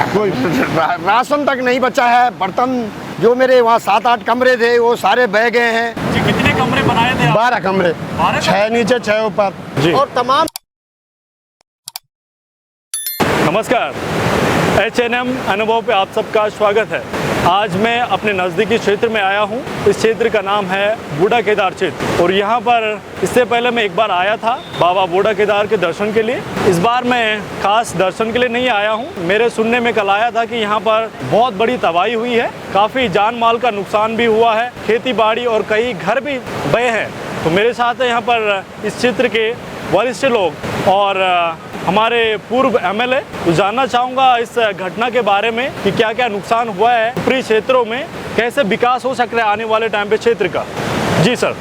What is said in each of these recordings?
कोई राशन तक नहीं बचा है। बर्तन जो मेरे वहाँ 7-8 कमरे थे वो सारे बह गए हैं जी। कितने कमरे बनाए थे आप? 12 कमरे, 6 नीचे 6 ऊपर जी। और तमाम नमस्कार, HNM अनुभव पे आप सबका स्वागत है। आज मैं अपने नज़दीकी क्षेत्र में आया हूँ। इस क्षेत्र का नाम है बूढ़ा केदार क्षेत्र और यहाँ पर इससे पहले मैं एक बार आया था बाबा बूढ़ा केदार के दर्शन के लिए। इस बार मैं खास दर्शन के लिए नहीं आया हूँ। मेरे सुनने में कल आया था कि यहाँ पर बहुत बड़ी तबाही हुई है, काफ़ी जान माल का नुकसान भी हुआ है, खेती बाड़ी और कई घर भी बहे हैं। तो मेरे साथ है यहाँ पर इस क्षेत्र के वरिष्ठ लोग और हमारे पूर्व MLA। तो जानना चाहूँगा इस घटना के बारे में कि क्या क्या नुकसान हुआ है ऊपरी क्षेत्रों में, कैसे विकास हो सकता है आने वाले टाइम पे क्षेत्र का। जी सर।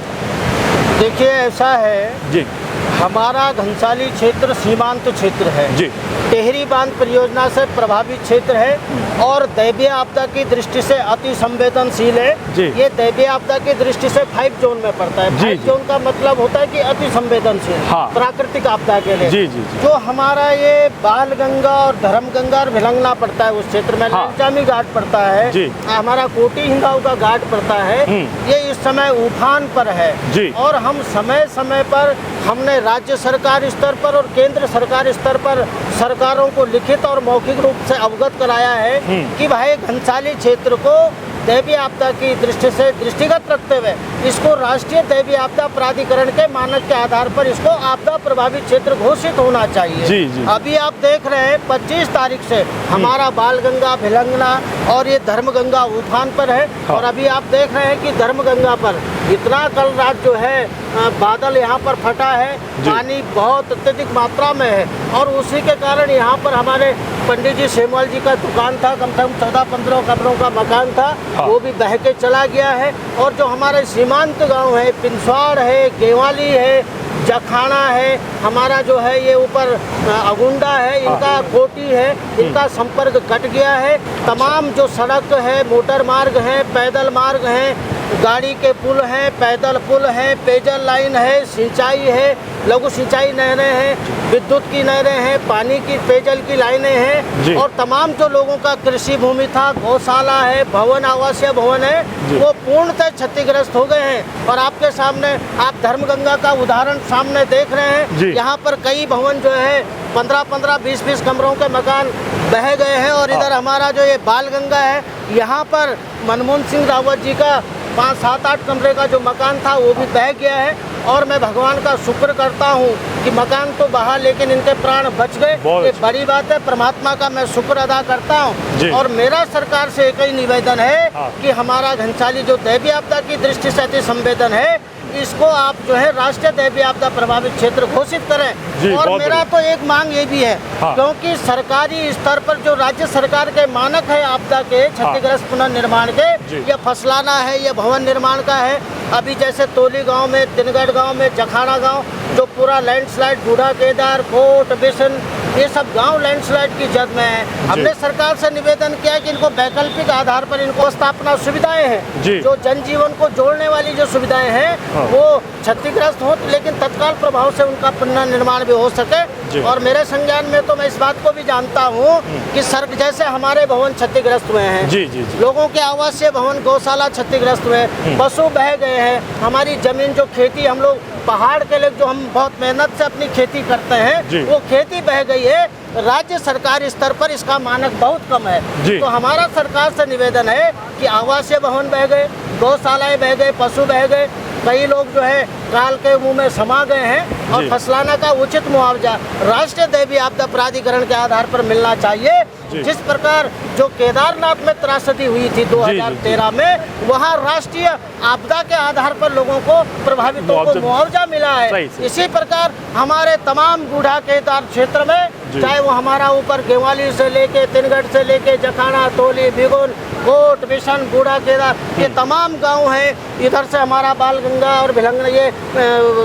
देखिए, ऐसा है जी। हमारा घनसाली क्षेत्र सीमांत क्षेत्र है जी। टेहरी बांध परियोजना से प्रभावित क्षेत्र है और दैवीय आपदा की दृष्टि से अति संवेदनशील है जी। ये दैवीय आपदा की दृष्टि से 5 जोन में पड़ता है। 5 जोन का मतलब होता है कि अति संवेदनशील। हाँ। प्राकृतिक आपदा के लिए जी जी जी। जो हमारा ये बाल गंगा और धर्म गंगा और भिलंगना पड़ता है उस क्षेत्र में। हाँ। लंचामी घाट पड़ता है जी। हमारा कोटी हिंगाऊ का घाट पड़ता है। ये इस समय उफान पर है जी। और हम समय समय पर हमने राज्य सरकार स्तर पर और केंद्र सरकार स्तर पर सरकारों को लिखित और मौखिक रूप से अवगत कराया है कि भाई घनसाली क्षेत्र को दैवीय आपदा की दृष्टि से दृष्टिगत रखते हुए इसको राष्ट्रीय दैवीय आपदा प्राधिकरण के मानक के आधार पर इसको आपदा प्रभावित क्षेत्र घोषित होना चाहिए। जी जी। अभी आप देख रहे हैं 25 तारीख से हमारा बाल गंगा भिलंगना और ये धर्म गंगा उफान पर है। हाँ। और अभी आप देख रहे हैं कि धर्म गंगा पर इतना कल रात जो है बादल यहाँ पर फटा है, पानी बहुत अत्यधिक मात्रा में है और उसी के कारण यहाँ पर हमारे पंडित जी सेमवाल जी का दुकान था, कम से कम 14-15 कमरों का मकान था। हाँ। वो भी बह के चला गया है। और जो हमारे सीमांत गांव है, पिनसवाड़ है, गेवाली है, जखाना है, हमारा जो है ये ऊपर अगुंडा है, इनका कोटी है, इनका संपर्क कट गया है। तमाम जो सड़क है, मोटर मार्ग है, पैदल मार्ग है, गाड़ी के पुल हैं, पैदल पुल हैं, पेयजल लाइन है, सिंचाई है, लघु सिंचाई नहरें हैं, विद्युत की नहरें हैं, पानी की पेयजल की लाइनें हैं और तमाम जो लोगों का कृषि भूमि था, गौशाला है, भवन आवासीय भवन है, वो पूर्णतः क्षतिग्रस्त हो गए हैं। और आपके सामने आप धर्मगंगा का उदाहरण सामने देख रहे हैं। यहाँ पर कई भवन जो है 15-15, 20-20 कमरों के मकान बह गए हैं। और इधर हमारा जो ये बाल गंगा है, यहाँ पर मनमोहन सिंह रावत जी का 5-7-8 कमरे का जो मकान था वो भी बह गया है। और मैं भगवान का शुक्र करता हूँ कि मकान तो बहा लेकिन इनके प्राण बच गए। ये बड़ी बात है, परमात्मा का मैं शुक्र अदा करता हूँ। और मेरा सरकार से एक ही निवेदन है कि हमारा घनसाली जो दैवीय आपदा की दृष्टि से अति संवेदन है, इसको आप जो है राष्ट्रीय दैवीय आपदा प्रभावित क्षेत्र घोषित करें। और मेरा तो एक मांग ये भी है क्योंकि सरकारी स्तर पर जो राज्य सरकार के मानक है आपदा के क्षतिग्रस्त पुनर्निर्माण के, ये फसलाना है, ये भवन निर्माण का है। अभी जैसे तोली गांव में, तिनगढ़ गांव में, जखाना गांव जो पूरा लैंडस्लाइड, बूढ़ा केदार, कोट, बिशन, ये सब गांव लैंडस्लाइड की जद में है। हमने सरकार से निवेदन किया कि इनको वैकल्पिक आधार पर इनको स्थापना सुविधाएं हैं, जो जनजीवन को जोड़ने वाली जो सुविधाएं हैं वो क्षतिग्रस्त हो, लेकिन तत्काल प्रभाव से उनका पुनर्निर्माण भी हो सके। और मेरे संज्ञान में तो मैं इस बात को भी जानता हूँ कि सड़क जैसे हमारे भवन क्षतिग्रस्त हुए हैं, लोगों के आवासीय भवन, गौशाला क्षतिग्रस्त हुए, पशु बह गए हैं, हमारी जमीन जो खेती हम लोग पहाड़ के लिए जो हम बहुत मेहनत से अपनी खेती करते हैं वो खेती बह गई है। राज्य सरकार स्तर पर इसका मानक बहुत कम है। तो हमारा सरकार से निवेदन है कि आवासीय भवन बह गए, गौशालाएं बह गए, पशु बह गए, कई लोग जो है काल के मुंह में समा गए हैं और फसलाना का उचित मुआवजा राष्ट्रीय दैवीय आपदा प्राधिकरण के आधार पर मिलना चाहिए। जिस प्रकार जो केदारनाथ में त्रासदी हुई थी 2013 में, वहाँ राष्ट्रीय आपदा के आधार पर लोगों को प्रभावितों को मुआवजा मिला है। इसी प्रकार हमारे तमाम बूढ़ा केदार क्षेत्र में, चाहे वो हमारा ऊपर गेवाली से लेके, तिनगढ़ से लेके, जखाना, तोली, बिगुन, कोट, बिशन, बूढ़ा केदार, ये तमाम गांव हैं। इधर से हमारा बाल गंगा और भिलंगना, ये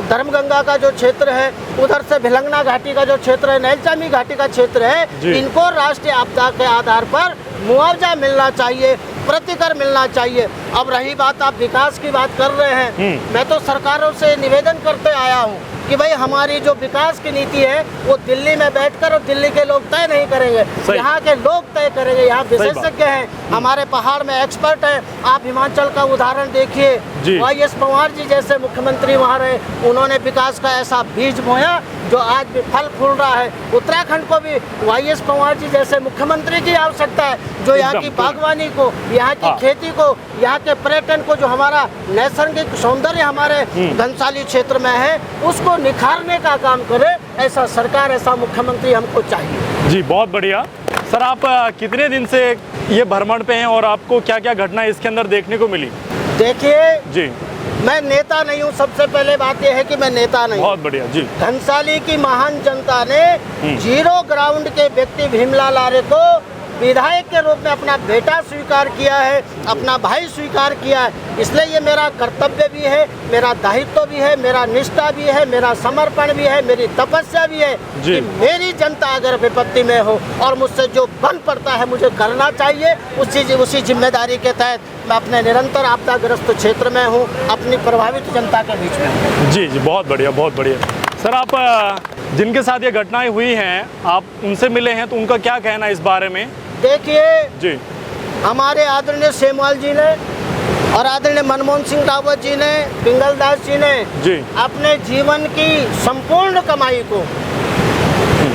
धर्म गंगा का जो क्षेत्र है, उधर से भिलंगना घाटी का जो क्षेत्र है, नैलचामी घाटी का क्षेत्र है, इनको राष्ट्रीय आपदा के आधार पर मुआवजा मिलना चाहिए, प्रतिकर मिलना चाहिए। अब रही बात, आप विकास की बात कर रहे हैं, मैं तो सरकारों से निवेदन करते आया हूँ कि भाई हमारी जो विकास की नीति है वो दिल्ली में बैठकर और दिल्ली के लोग तय नहीं करेंगे, यहाँ के लोग तय करेंगे। यहाँ विशेषज्ञ हैं, हमारे पहाड़ में एक्सपर्ट हैं। आप हिमाचल का उदाहरण देखिए, YS पवार जी जैसे मुख्यमंत्री वहाँ रहे, उन्होंने विकास का ऐसा बीज बोया जो आज भी फल फूल रहा है। उत्तराखंड को भी YS पवार जी जैसे मुख्यमंत्री की आवश्यकता है, जो यहाँ की बागवानी को, यहाँ की खेती को, यहाँ के पर्यटन को, जो हमारा नैसर्गिक सौंदर्य हमारे घनसाली क्षेत्र में है, उसको निखारने का काम करे। ऐसा सरकार, ऐसा मुख्यमंत्री हमको चाहिए। जी, बहुत बढ़िया। सर, आप कितने दिन से ये भ्रमण पे हैं और आपको क्या क्या घटना इसके अंदर देखने को मिली? देखिए जी, मैं नेता नहीं हूँ, सबसे पहले बात यह है कि मैं नेता नहीं। बहुत बढ़िया जी। घनसाली की महान जनता ने जीरो ग्राउंड के व्यक्ति भीमलाल आर्य को विधायक के रूप में अपना बेटा स्वीकार किया है, अपना भाई स्वीकार किया है। इसलिए ये मेरा कर्तव्य भी है, मेरा दायित्व भी है, मेरा निष्ठा भी है, मेरा समर्पण भी है, मेरी तपस्या भी है कि मेरी जनता अगर विपत्ति में हो और मुझसे जो बन पड़ता है मुझे करना चाहिए, उसी जिम्मेदारी के तहत मैं अपने निरंतर आपदाग्रस्त क्षेत्र में हूँ, अपनी प्रभावित जनता के बीच में हूँ। जी जी, बहुत बढ़िया, बहुत बढ़िया। सर, आप जिनके साथ ये घटनाएं हुई हैं, आप उनसे मिले हैं, तो उनका क्या कहना है इस बारे में? देखिए जी, हमारे आदरणीय सेमवाल जी ने और आदरणीय मनमोहन सिंह रावत जी ने, पिंगल दास जी ने जी अपने जीवन की संपूर्ण कमाई को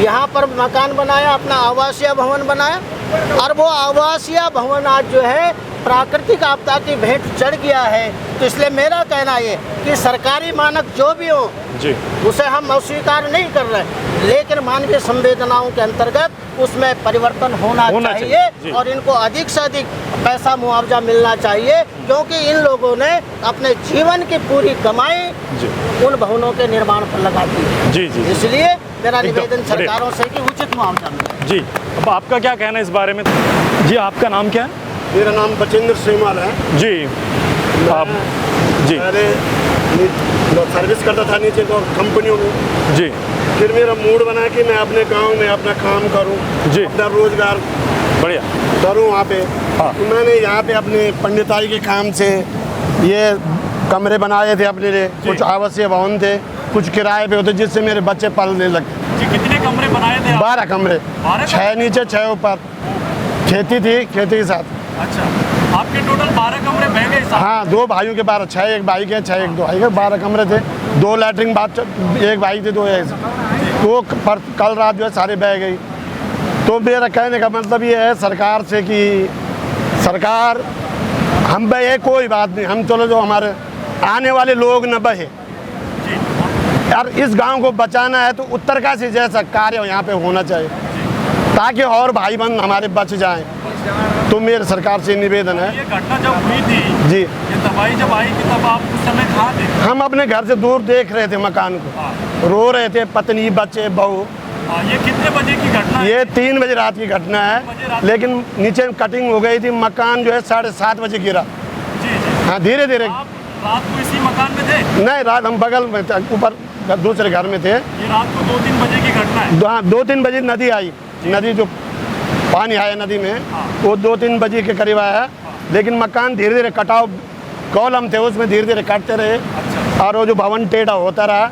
यहाँ पर मकान बनाया, अपना आवासीय भवन बनाया, और वो आवासीय भवन आज जो है प्राकृतिक आपदा की भेंट चढ़ गया है। तो इसलिए मेरा कहना ये कि सरकारी मानक जो भी हो जी, उसे हम अस्वीकार नहीं कर रहे, लेकिन मानवीय संवेदनाओं के अंतर्गत उसमें परिवर्तन होना चाहिए और इनको अधिक से अधिक पैसा मुआवजा मिलना चाहिए, क्योंकि इन लोगों ने अपने जीवन की पूरी कमाई उन भवनों के निर्माण पर लगा दी है। जी जी, इसलिए मेरा निवेदन सरकारों से कि उचित मुआवजा मिले। जी, अब आपका क्या कहना है इस बारे में? जी, आपका नाम क्या है? मेरा नाम बचेंद्र सेमवाल है जी। आप जी, पहले सर्विस करता था नीचे तो कंपनियों में। जी, फिर मेरा मूड बना कि मैं अपने गांव में अपना काम करूं, जी, अपना रोजगार बढ़िया करूं वहाँ पे। हाँ। तो मैंने यहाँ पे अपने पंडिताई के काम से ये कमरे बनाए थे अपने लिए, कुछ आवासीय भवन थे, कुछ किराए पे होते, जिससे मेरे बच्चे पलने लगे। जी, कितने कमरे बनाए थे? 12 कमरे, 6 नीचे 6 ऊपर। खेती थी, खेती के साथ। अच्छा, आपके टोटल 12 कमरे बह गए? हाँ, 2 भाइयों के 12, 6 एक भाई के, 6 एक दो भाई के, 12 कमरे थे। 2 लैट्रिन बाथ, एक भाई थे, 2 ऐसे। तो कल रात जो है सारे बह गई। तो मेरा कहने का मतलब ये है सरकार से कि सरकार हम बहे कोई बात नहीं, हम चलो जो हमारे आने वाले लोग न बहे यार, इस गांव को बचाना है तो उत्तरकाशी जैसा कार्य यहाँ पे होना चाहिए ताकि और भाई बहन हमारे बच जाएं। तो मेरे सरकार से निवेदन है। ये घटना जब हुई थी जी, ये तबाही जब आई थी, तब आप उस समय कहाँ थे? हम अपने घर से दूर देख रहे थे मकान को, रो रहे थे, पत्नी बच्चे बहू। ये कितने बजे की घटना है? ये 3 बजे रात की घटना है, लेकिन नीचे कटिंग हो गई थी, मकान जो है 7:30 बजे गिरा। जी जी। हाँ, धीरे धीरे। आप रात को इसी मकान में थे? नहीं, रात हम बगल में थे, ऊपर दूसरे घर में थे। ये रात को 2-3 बजे की घटना है? हाँ, 2-3 बजे नदी आई, नदी जो पानी आया नदी में, वो 2-3 बजे के करीब आया। लेकिन मकान धीरे धीरे कटाव कॉलम थे, उसमें धीरे धीरे काटते रहे। अच्छा। और वो जो भवन टेढ़ा होता रहा,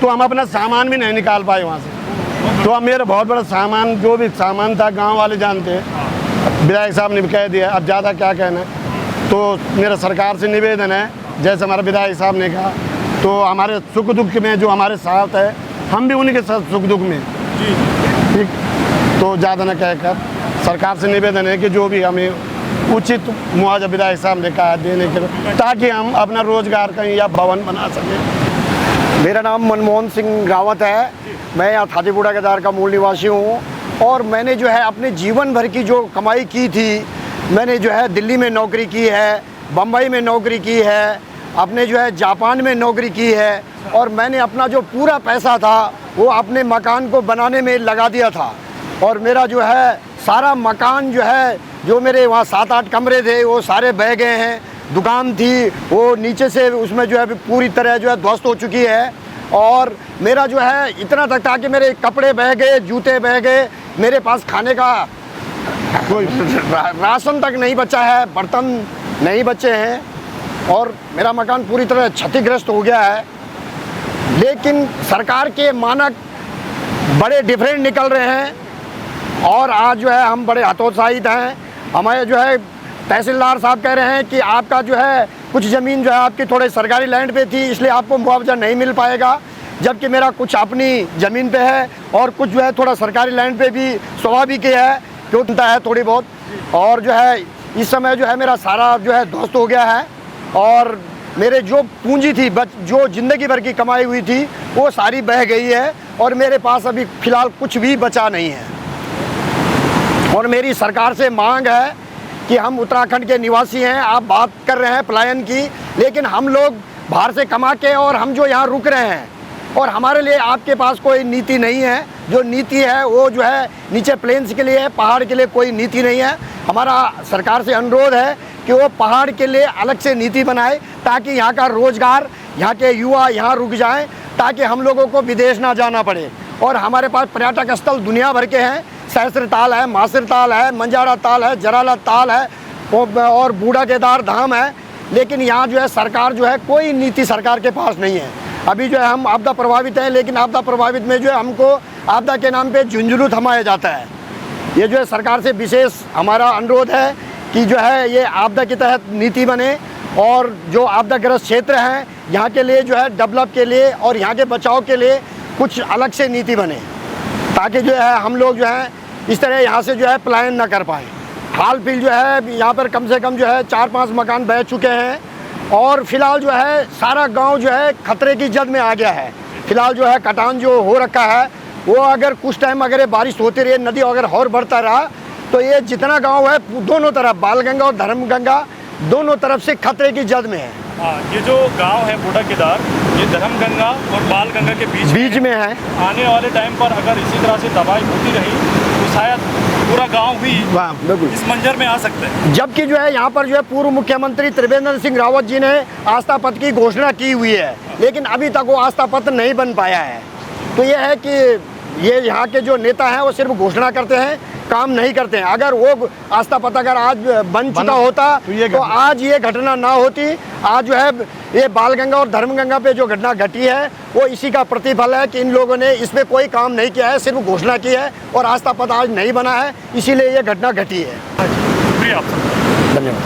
तो हम अपना सामान भी नहीं निकाल पाए वहाँ से। तो अब मेरा बहुत बड़ा सामान, जो भी सामान था, गांव वाले जानते हैं, विधायक साहब ने भी कह दिया, अब ज़्यादा क्या कहना है। तो मेरा सरकार से निवेदन है, जैसे हमारे विधायक साहब ने कहा, तो हमारे सुख दुख में जो हमारे साथ है, हम भी उन्हीं के साथ सुख दुख में। ठीक, तो ज़्यादा न कहकर सरकार से निवेदन है कि जो भी हमें उचित मुआवजा विधायक साहब ने कहा देने के लिए, ताकि हम अपना रोजगार कहीं या भवन बना सकें। मेरा नाम मनमोहन सिंह रावत है, मैं यहाँ थातीपुरा केदार का मूल निवासी हूँ। और मैंने जो है अपने जीवन भर की जो कमाई की थी, मैंने जो है दिल्ली में नौकरी की है, बम्बई में नौकरी की है, अपने जो है जापान में नौकरी की है, और मैंने अपना जो पूरा पैसा था वो अपने मकान को बनाने में लगा दिया था। और मेरा जो है सारा मकान जो है, जो मेरे वहाँ 7-8 कमरे थे, वो सारे बह गए हैं। दुकान थी वो नीचे से, उसमें जो है पूरी तरह जो है ध्वस्त हो चुकी है। और मेरा जो है इतना तक था कि मेरे कपड़े बह गए, जूते बह गए, मेरे पास खाने का कोई राशन तक नहीं बचा है, बर्तन नहीं बचे हैं, और मेरा मकान पूरी तरह क्षतिग्रस्त हो गया है। लेकिन सरकार के मानक बड़े डिफरेंट निकल रहे हैं और आज जो है हम बड़े हतोत्साहित हैं। हमारे जो है तहसीलदार साहब कह रहे हैं कि आपका जो है कुछ ज़मीन जो है आपकी थोड़े सरकारी लैंड पे थी, इसलिए आपको मुआवजा नहीं मिल पाएगा, जबकि मेरा कुछ अपनी ज़मीन पे है और कुछ जो है थोड़ा सरकारी लैंड पे भी स्वाभाविक है, क्यों है थोड़ी बहुत। और जो है इस समय जो है मेरा सारा जो है ध्वस्त हो गया है और मेरे जो पूंजी थी, जो ज़िंदगी भर की कमाई हुई थी, वो सारी बह गई है और मेरे पास अभी फ़िलहाल कुछ भी बचा नहीं है। और मेरी सरकार से मांग है कि हम उत्तराखंड के निवासी हैं, आप बात कर रहे हैं पलायन की, लेकिन हम लोग बाहर से कमा के और हम जो यहाँ रुक रहे हैं और हमारे लिए आपके पास कोई नीति नहीं है। जो नीति है वो जो है नीचे प्लेन्स के लिए है, पहाड़ के लिए कोई नीति नहीं है। हमारा सरकार से अनुरोध है कि वो पहाड़ के लिए अलग से नीति बनाए ताकि यहाँ का रोज़गार, यहाँ के युवा यहाँ रुक जाएं, ताकि हम लोगों को विदेश ना जाना पड़े। और हमारे पास पर्यटक स्थल दुनिया भर के हैं, सहस्त्र ताल है, मासिर ताल है, मंजारा ताल है, जराला ताल है और बूढ़ा केदार धाम है, लेकिन यहाँ जो है सरकार जो है कोई नीति सरकार के पास नहीं है। अभी जो है हम आपदा प्रभावित हैं, लेकिन आपदा प्रभावित में जो है हमको आपदा के नाम पे झुंझुनू थमाया जाता है। ये जो है सरकार से विशेष हमारा अनुरोध है कि जो है ये आपदा के तहत नीति बने और जो आपदाग्रस्त क्षेत्र हैं यहाँ के लिए जो है डेवलप के लिए और यहाँ के बचाव के लिए कुछ अलग से नीति बने, ताकि जो है हम लोग जो है इस तरह यहाँ से जो है पलायन ना कर पाएँ। हाल फिल जो है यहाँ पर कम से कम जो है 4-5 मकान बह चुके हैं और फिलहाल जो है सारा गांव जो है खतरे की जद में आ गया है। फिलहाल जो है कटान जो हो रखा है वो अगर कुछ टाइम अगर बारिश होती रही, नदी अगर और बढ़ता रहा, तो ये जितना गांव है दोनों तरफ बालगंगा और धर्मगंगा दोनों तरफ से खतरे की जद में है। ये जो गांव है बूढ़ा केदार, ये धर्मगंगा और बालगंगा के बीच में है। आने वाले टाइम पर अगर इसी तरह से तबाही होती रही तो शायद पूरा गांव भी इस मंजर में आ सकता है। जबकि जो है यहाँ पर जो है पूर्व मुख्यमंत्री त्रिवेंद्र सिंह रावत जी ने आस्था पथ की घोषणा की हुई है, लेकिन अभी तक वो आस्था पथ नहीं बन पाया है। तो ये है कि ये यहाँ के जो नेता हैं वो सिर्फ घोषणा करते हैं, काम नहीं करते हैं। अगर वो आस्था पथ अगर आज बन चुका होता तो आज ये घटना ना होती। आज जो है ये बालगंगा और धर्मगंगा पे जो घटना घटी है वो इसी का प्रतिफल है कि इन लोगों ने इस पे कोई काम नहीं किया है, सिर्फ घोषणा की है और आस्था पथ आज नहीं बना है, इसीलिए ये घटना घटी है। शुक्रिया आपका, धन्यवाद।